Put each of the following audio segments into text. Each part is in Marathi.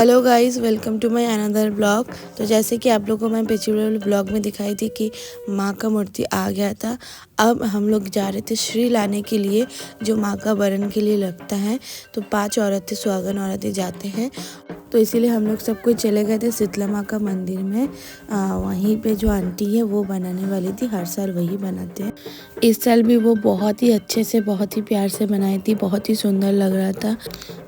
Hello guys, welcome to my another blog. तो जैसे कि आप लोगों को मैं पिछले वाले ब्लॉग में दिखाई थी कि माँ का मूर्ति आ गया था। अब हम लोग जा रहे थे श्री लाने के लिए, जो माँ का बरन के लिए लगता है। तो 5 औरतें, सुहागन औरतें जाते हैं। तो इसीलिए हम लोग सब कोई चले गए थे शीतला माँ का मंदिर में। वहीं पे जो आंटी है वो बनाने वाली थी, हर साल वही बनाते हैं। इस साल भी वो बहुत ही अच्छे से, बहुत ही प्यार से बनाई थी, बहुत ही सुंदर लग रहा था।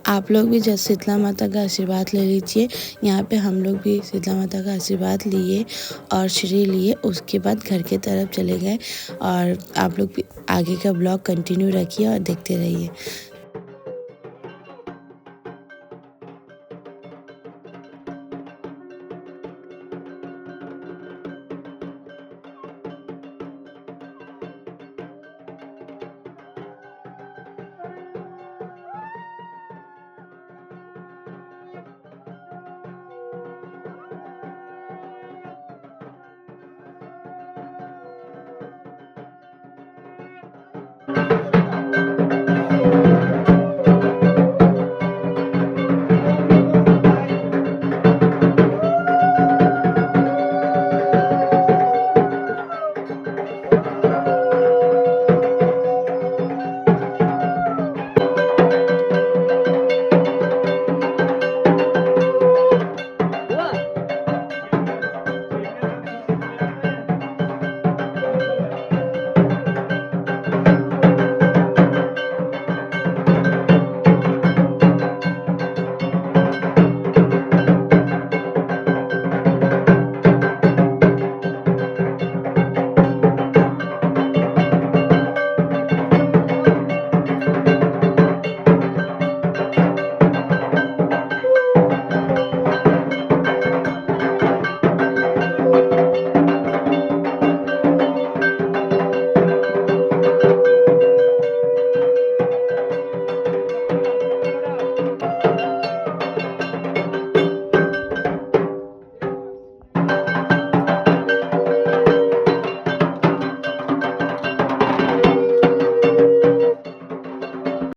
आप लोग भी जब शीतला माता का आशीर्वाद ले लीजिए। यहाँ पे हम लोग भी शीतला माता का आशीर्वाद लिए और श्री लिए, उसके बाद घर की तरफ चले गए। और आप लोग भी आगे का ब्लॉग कंटिन्यू रखिए और देखते रहिए।